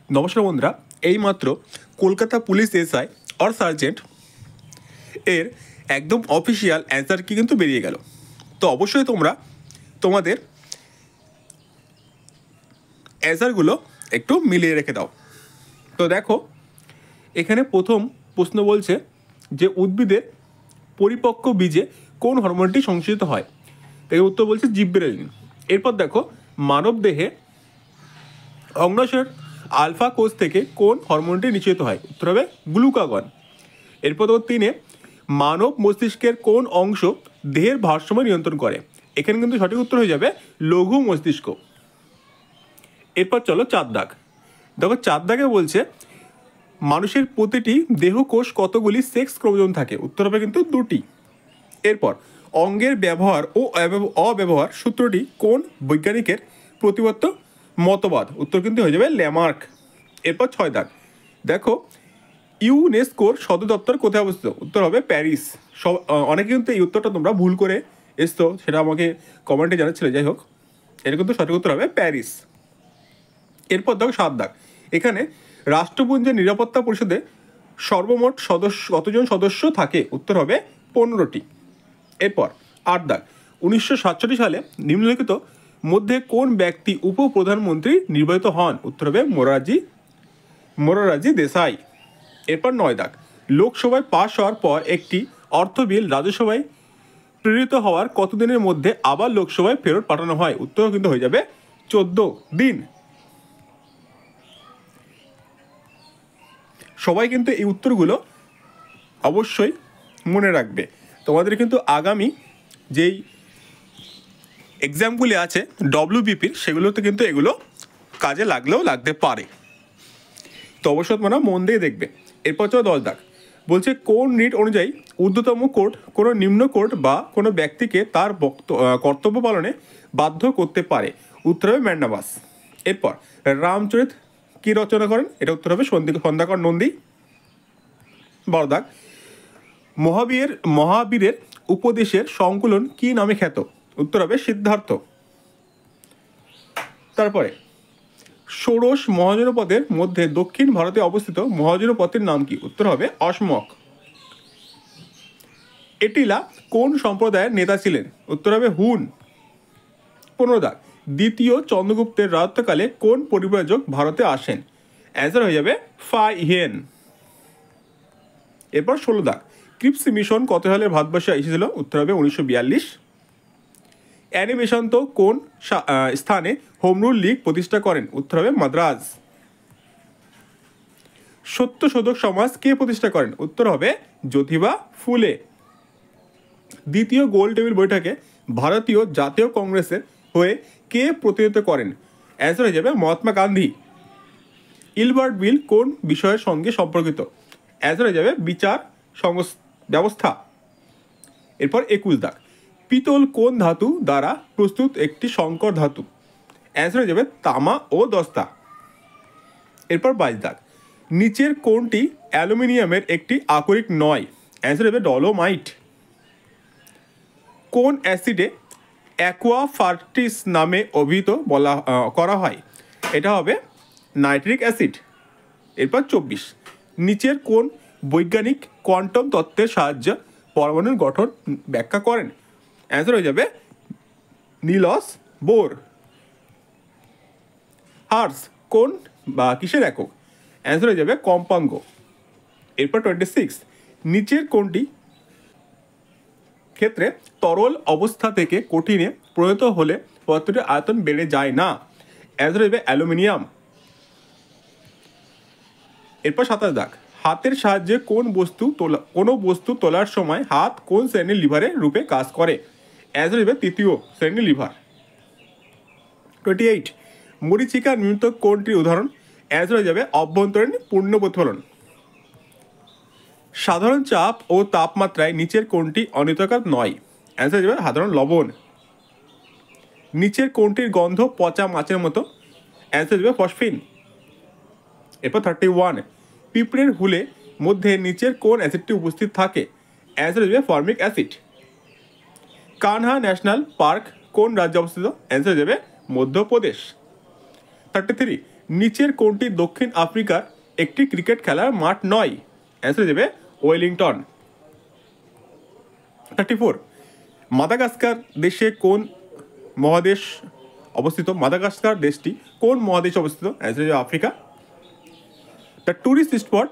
নমস্কার বন্ধুরা, এইমাত্র Kolkata police SI or sergeant এর একদম অফিসিয়াল অ্যান্সার কি কিন্তু বেরিয়ে গেল। তো অবশ্যই তোমরা তোমাদের অ্যান্সারগুলো একটু মিলিয়ে রেখে দাও। তো দেখো, এখানে প্রথম প্রশ্ন বলছে যে উদ্ভিদের পরিপক্ক বীজে কোন হরমোনটি সংশ্লেষিত হয়। এর উত্তর বলছে জিব্রেলিন। এরপর দেখো, মানব দেহে অগ্ন্যাশয়ের আলফা কোষ থেকে কোন হরমোনটি নিঃসৃত হয়। উত্তর হবে গ্লুকাগন। এরপর দেখো 3, মানব মস্তিষ্কের কোন অংশ দেহের ভারসাম্য নিয়ন্ত্রণ করে। এখানে কিন্তু সঠিক উত্তর হয়ে যাবে লঘু মস্তিষ্ক। এরপর চলো 4 দাগ। দেখো 4 দাগে বলছে মানুষের প্রতিটি দেহ কোষ কতগুলি সেক্স ক্রোমোজোম থাকে। উত্তর হবে কিন্তু 2টি। এরপর অঙ্গের ব্যবহার ও অব্যবহার সূত্রটি কোন বৈজ্ঞানিকের প্রতিবদ্ধ মতবাদ। উত্তর কিন্তু হয়ে যাবে ল্যামার্ক। এরপর 6 দাগ। দেখো ইউনেস্কোর সদর দপ্তর কোথায় অবস্থিত। উত্তর হবে প্যারিস। অনেকে কিন্তু এই উত্তরটা তোমরা ভুল করে এসছো, সেটা আমাকে কমেন্টে জানাচ্ছিলে। যাই হোক, এটা কিন্তু সঠিক উত্তর হবে প্যারিস। এরপর দেখো 7 দাগ। এখানে রাষ্ট্রপুঞ্জের নিরাপত্তা পরিষদে সর্বমোট কতজন সদস্য থাকে। উত্তর হবে 15টি। এরপর 8 দাগ। 1967 সালে নিম্নলিখিত মধ্যে কোন ব্যক্তি উপপ্রধানমন্ত্রী নির্বাচিত হন। উত্তর হবে মোরারজি দেশাই। এরপর 9 দাগ। লোকসভায় পাশ হওয়ার পর একটি অর্থ বিল রাজ্যসভায় প্রেরিত হওয়ার কতদিনের মধ্যে আবার লোকসভায় ফেরত পাঠানো হয়। উত্তর কিন্তু হয়ে যাবে 14 দিন। সবাই কিন্তু এই উত্তরগুলো অবশ্যই মনে রাখবে। তোমাদের কিন্তু আগামী যেই এক্সামগুলি আছে ডব্লিউবিপির, সেগুলোতে কিন্তু এগুলো কাজে লাগতে পারে। তো অবশ্যই তোমরা মন দিয়ে দেখবে। এরপর চলো 10 দাগ। বলছে কোন রিট অনুযায়ী ঊর্ধ্বতম কোর্ট কোনো নিম্ন কোর্ট বা কোনো ব্যক্তিকে তার কর্তব্য পালনে বাধ্য করতে পারে। উত্তর হবে ম্যান্ডাবাস। এরপর রামচরিত কি রচনা করেন। এটা উত্তর হবে সন্ধ্যাকর নন্দী। 12 দাগ। মহাবীরের উপদেশের সংকলন কি নামে খ্যাত। উত্তর হবে সিদ্ধার্থ। তারপরে ষোড়শ মহাজনপদের মধ্যে দক্ষিণ ভারতে অবস্থিত মহাজনপদের নাম কি। উত্তর হবে অসমক। এটিলা কোন সম্প্রদায়ের নেতা ছিলেন। উত্তর হবে হুন। 15 দাগ। দ্বিতীয় চন্দ্রগুপ্তের রাজত্বকালে কোন পরিব্রাজক ভারতে আসেন। অ্যান্সার হয়ে যাবে ফাইহেন। এরপর 16 দাগ। ক্রিপস মিশন কত সালে ভারতবর্ষে এসেছিল। উত্তর হবে 1942। অ্যানিমেশন্ত কোন স্থানে হোম রুল লীগ প্রতিষ্ঠা করেন। উত্তর হবে মাদ্রাজ। সত্যশোধক সমাজ কে প্রতিষ্ঠা করেন। উত্তর হবে জ্যোতিবা ফুলে। দ্বিতীয় গোল টেবিল বৈঠকে ভারতীয় জাতীয় কংগ্রেসের হয়ে কে প্রতিনিধিত্ব করেন। অ্যান্সার হয়ে যাবে মহাত্মা গান্ধী। ইলবার্ট বিল কোন বিষয়ের সঙ্গে সম্পর্কিত। অ্যান্সার হয়ে যাবে বিচার ব্যবস্থা। এরপর 21 দাগ। পিতল কোন ধাতু দ্বারা প্রস্তুত একটি সংকর ধাতু। অ্যান্সার হয়ে যাবে তামা ও দস্তা। এরপর 22 দাগ। নিচের কোনটি অ্যালুমিনিয়ামের একটি আকরিক নয়। অ্যান্সার হবে ডলোমাইট। কোন অ্যাসিডে অ্যাকুয়াফার্টিস নামে অভিহিত করা হয়। এটা হবে নাইট্রিক অ্যাসিড। এরপর 24। নিচের কোন বৈজ্ঞানিক কোয়ান্টাম তত্ত্বের সাহায্যে পরমাণুর গঠন ব্যাখ্যা করেন। অ্যান্সার হয়ে যাবে নিলস বোর। হার্স কোন বা কিসের একক। অ্যান্সার হয়ে যাবে কম্পাঙ্ক। এরপর 26। নিচের কোনটি ক্ষেত্রে তরল অবস্থা থেকে কঠিনে পরিণত হলে পদার্থটির আয়তন বেড়ে যায় না। অ্যান্সার হয়ে যাবে অ্যালুমিনিয়াম। এরপর 27 দাগ। হাতের সাহায্যে কোনো বস্তু তোলার সময় হাত কোন শ্রেণীর লিভারের রূপে কাজ করে। অ্যান্সার হবে তৃতীয় শ্রেণীর লিভার। 28। মরীচিকা নির্মিত কোনটির উদাহরণ। অ্যান্সার হয়ে যাবে অভ্যন্তরীণ পূর্ণ প্রতিফলন। সাধারণ চাপ ও তাপমাত্রায় নিচের কোনটি অনিয়মিতাকার নয়। অ্যান্সার হয়ে যাবে সাধারণ লবণ। নিচের কোনটির গন্ধ পচা মাছের মতো। অ্যান্সার হয়ে যাবে ফসফিন। এরপর 31। পিঁপড়ের হুলে মধ্যে নিচের কোন অ্যাসিডটি উপস্থিত থাকে। অ্যান্সার হয়ে যাবে formic acid. Kanha national park কোন রাজ্যে অবস্থিত। অ্যান্সার হয়ে যাবে মধ্যপ্রদেশ। 33। নিচের কোনটি দক্ষিণ আফ্রিকার একটি ক্রিকেট খেলার মাঠ নয়? অ্যান্সার দেবে ওয়েলিংটন। 34, মাদাগাস্কার দেশে কোন মহাদেশ অবস্থিত? মাদাগাস্কার দেশটি কোন মহাদেশে অবস্থিত? অ্যান্সার দেবে Africa. The tourist spot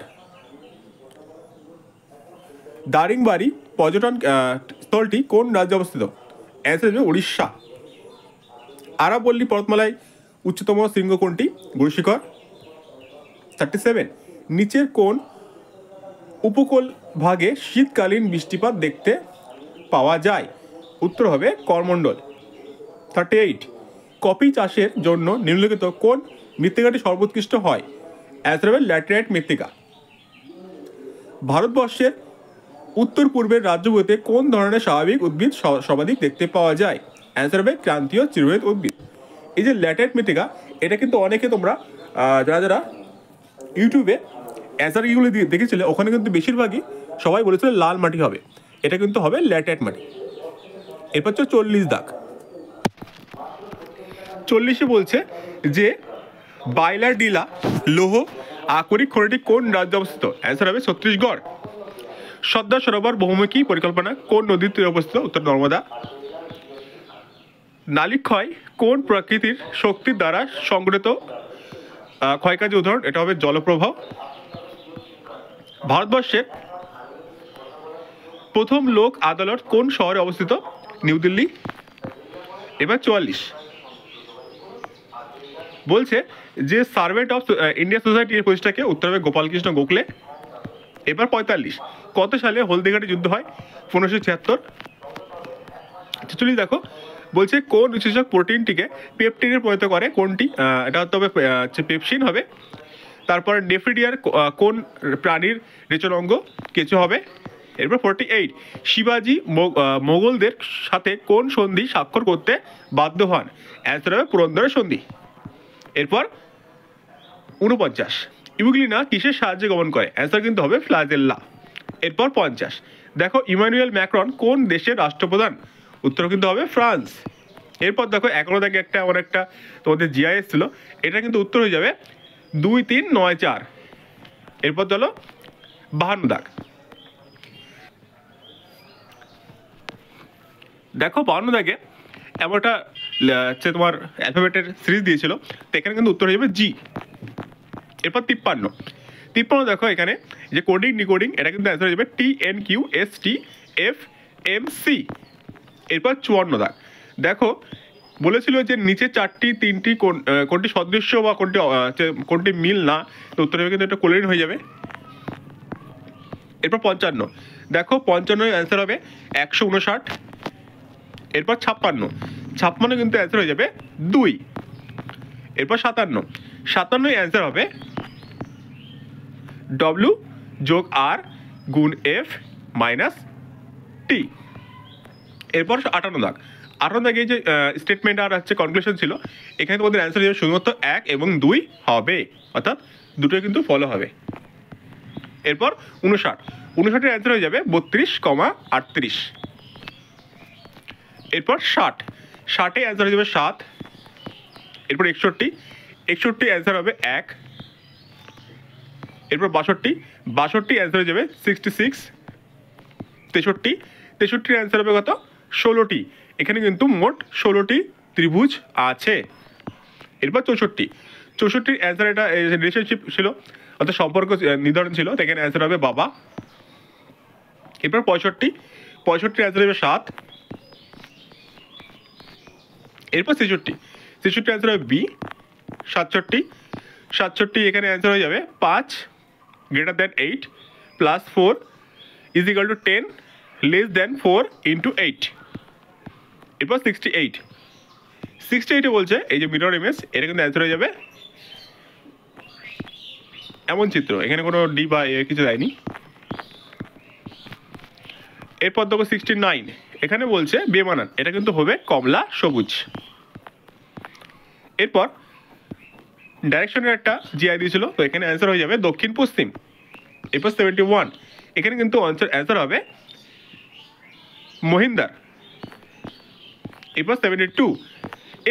Daringbadi পর্যটন স্থলটি কোন রাজ্যে অবস্থিত? অ্যান্সার দেবে উড়িষ্যা। আরাবল্লী পর্বতমালায় উচ্চতম শৃঙ্গ কোনটি? গুরুশিখর। 37, নিচের কোন উপকূল ভাগে শীতকালীন বৃষ্টিপাত দেখতে পাওয়া যায়? উত্তর হবে করমণ্ডল। 38, কফি চাষের জন্য নিম্নলিখিত কোন মৃত্তিকাটি সর্বোৎকৃষ্ট হয়? অ্যান্সার হবে ল্যাটেরাইট মৃত্তিকা। ভারতবর্ষের উত্তর পূর্বের রাজ্যগুলিতে কোন ধরনের স্বাভাবিক উদ্ভিদ সর্বাধিক দেখতে পাওয়া যায়? অ্যান্সার হবে ক্রান্তীয় চিরহরিত উদ্ভিদ। এই যে ল্যাটেরাইট মৃত্তিকা, এটা কিন্তু অনেকে তোমরা যারা যারা ইউটিউবে অ্যান্সার কিগুলো দেখেছিলে, ওখানে কিন্তু বেশিরভাগই সবাই বলেছিল লাল মাটি হবে, এটা কিন্তু হবে ল্যাটেরাইট মাটি। এরপর হচ্ছে 40 দাগ। 40-এ বলছে যে বাইলাডিলা লৌহ আকরিক খনিটি কোন রাজ্যে অবস্থিত? অ্যান্সার হবে ছত্তিশগড়। সর্দার সরোবর বহুমুখী পরিকল্পনা কোন নদীর তীরে অবস্থিত? উত্তর নর্মদা। নালিক্ষয় কোন প্রকৃতির শক্তির দ্বারা সংগঠিত ক্ষয়কার্যের উদাহরণ? এটা হবে জলপ্রবাহ। ভারতবর্ষের প্রথম লোক আদালত কোন শহরে অবস্থিত? নিউ দিল্লি। এবার 44 বলছে যে সার্ভেন্ট অফ ইন্ডিয়া সোসাইটি এর প্রতিষ্ঠাকে? উত্তর হবে গোপালকৃষ্ণ গোখলে। এবার 45, কত সালে হলদিঘাটি যুদ্ধ হয়? 1576। 46 দেখো, বলছে কোন উৎসেচক প্রোটিনটিকে পেপটিনে পরিণত করে? কোনটি? এটা হতে হবে পেপসিন হবে। তারপর নেফ্রিডিয়ার কোন প্রাণীর রেচন অঙ্গ? কেঁচো হবে। এরপর 48, শিবাজি মোগলদের সাথে কোন সন্ধি স্বাক্ষর করতে বাধ্য হন? অ্যান্সার হবে পুরন্দরের সন্ধি। এরপর 49, ইউগ্লিনা কিসের সাহায্যে গমন করে? অ্যান্সার কিন্তু হবে ফ্লাজেল্লা। এরপর 50, দেখো ইমানুয়েল ম্যাক্রন কোন দেশের রাষ্ট্রপ্রধান? উত্তর কিন্তু হবে ফ্রান্স। এরপর দেখো 11 দাগে একটা এমন একটা তোমাদের জিআইএস ছিল, এটা কিন্তু উত্তর হয়ে যাবে 2, 3, 9, 4। এরপর চলো 52 দাগ। দেখো 52 দাগে এমন একটা হচ্ছে তোমার অ্যালফাবেটের সিরিজ দিয়েছিল, তো এখানে কিন্তু উত্তর হয়ে যাবে জি। এরপর 53 দেখো এখানে যে কোডিং ডিকোডিং, এটা কিন্তু অ্যান্সার হয়ে যাবে TNQSTFMC। এরপর 54 দাগ। দেখো বলেছিল যে নিচে তিনটি কোনটি সদৃশ্য বা কোনটি মিল না, তো উত্তর হবে কিন্তু এটা কোলিন হয়ে যাবে। এরপর 55 দেখো, 55 অ্যান্সার হবে 159। এরপর 56 কিন্তু অ্যান্সার হয়ে যাবে 2। এরপর 57 অ্যান্সার হবে W যোগ R গুণ F মাইনাস T। এরপর 58 দাগে যে স্টেটমেন্ট আর হচ্ছে কনক্লুশন ছিল, এখানে তোমাদের অ্যান্সার হয়ে যাবে শুধুমাত্র 1 এবং 2 হবে, অর্থাৎ দুটোই কিন্তু ফলো হবে। এরপর 59 অ্যান্সার হয়ে যাবে 32,38। এরপর 60 অ্যান্সার হয়ে যাবে 7। এরপর 61 অ্যান্সার হবে 1। এরপর 62 অ্যান্সার হয়ে যাবে 66। 63 অ্যান্সার হবে কত? 16টি। এখানে কিন্তু মোট 16টি ত্রিভুজ আছে। এরপর 64 অ্যান্সার, এটা রিলেশনশিপ ছিল, অর্থাৎ সম্পর্ক নির্ধারণ ছিল, তো এখানে অ্যান্সার হবে বাবা। এরপর 65 অ্যান্সার হবে 7। এরপর 66 অ্যান্সার হবে বি। 67 এখানে অ্যান্সার হয়ে যাবে 5 greater than 8 plus 4 is equal to 10 less than 4 into 8। এরপর 68 বলছে এই যে মিরর ইমেজ, এটা কিন্তু অ্যান্সার হয়ে যাবে এমন চিত্র, এখানে কোনো ডি বা এ কিছু দেয়নি। এরপর দেখো 69, এখানে বলছে বেমানান, এটা কিন্তু হবে কমলা সবুজ। এরপর ডাইরেকশনের একটা জিআই দিয়েছিল, তো এখানে অ্যান্সার হয়ে যাবে দক্ষিণ পশ্চিম। এরপর 71, এখানে কিন্তু অ্যান্সার হবে মহিন্দার। এরপর 72,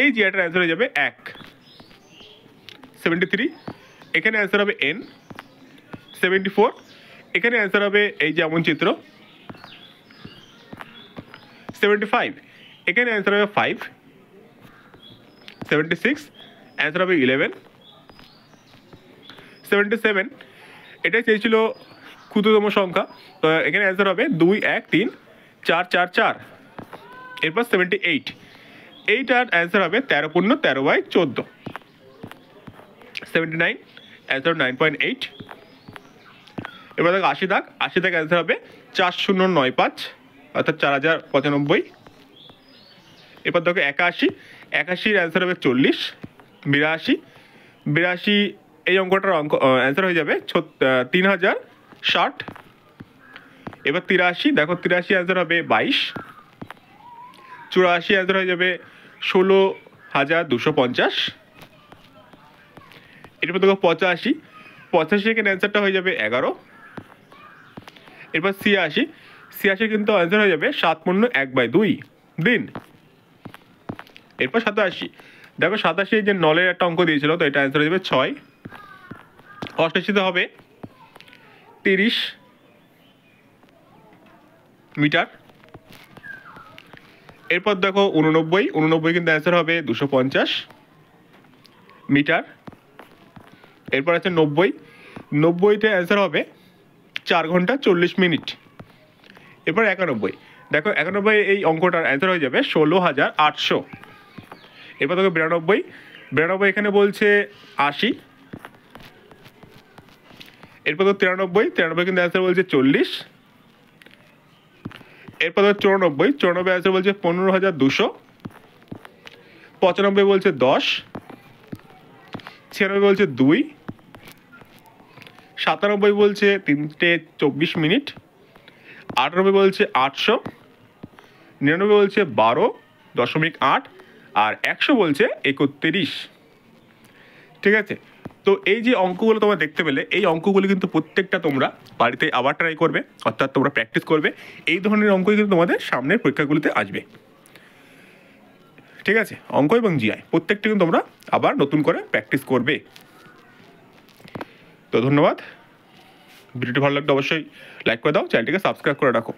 এই জিআইটার অ্যান্সার হয়ে যাবে 1। 73, এখানে অ্যান্সার হবে n। 74, এখানে অ্যান্সার হবে এই যেমন চিত্র। 75, এখানে অ্যান্সার হবে 5। 76, অ্যান্সার হবে 11। 77, এটাই চেয়েছিল ক্ষুদ্রতম সংখ্যা, তো এখানে অ্যান্সার হবে 2 1 3 4 4 4। এরপর 78, এইটার অ্যান্সার হবে 13×13/14। 79, অ্যান্সার 9.8। এবার দেখো 80 দাগ, 80 দাগ অ্যান্সার হবে 4095, অর্থাৎ 4095। এরপর দেখো 81, 81-র অ্যান্সার হবে 40। 82, 82 এই অঙ্কটার অ্যান্সার হয়ে যাবে 3060। এবার 83, দেখো 83 অ্যান্সার হবে 22। 84 অ্যান্সার হয়ে যাবে 16250। এরপর দেখো 85, 85 এখানে অ্যান্সারটা হয়ে যাবে 11। এরপর 86, 86 কিন্তু অ্যান্সার হয়ে যাবে 7×1/2 দিন। এরপর 87, দেখো 87 যে নলের একটা অঙ্ক দিয়েছিল, তো এটা অ্যান্সার হয়ে যাবে 6। 88-তে হবে 30 মিটার। এরপর দেখো 89, 89 কিন্তু অ্যান্সার হবে 250 মিটার। এরপর আছে 90, 90-তে অ্যান্সার হবে 4 ঘন্টা 40 মিনিট। এরপর 91, দেখো 91 এই অঙ্কটার অ্যান্সার হয়ে যাবে 16800। এরপর দেখো 92, 92 এখানে বলছে 80। এরপর দেখো 93, 93 কিন্তু অ্যান্সার বলছে 40। এরপর দেখো 94, 94 অ্যান্সার বলছে 15200। 95 বলছে 10। 96 বলছে 2। 97 বলছে 3:24 মিনিট। 98 বলছে 800। 99 বলছে 12.8। আর 100 বলছে 31। ঠিক আছে, তো এই যে অঙ্কগুলো তোমরা দেখতে পেলে, এই অঙ্কগুলো কিন্তু প্রত্যেকটা তোমরা বাড়িতে আবার ট্রাই করবে, অর্থাৎ তোমরা প্র্যাকটিস করবে। এই ধরনের অঙ্কই কিন্তু তোমাদের সামনের পরীক্ষাগুলিতে আসবে। ঠিক আছে, অঙ্ক এবং জিআই প্রত্যেকটা কিন্তু তোমরা আবার নতুন করে প্র্যাকটিস করবে। তো ধন্যবাদ, ভিডিওটি ভালো লাগলে অবশ্যই লাইক করে দাও, চ্যানেলটিকে সাবস্ক্রাইব করে রাখো।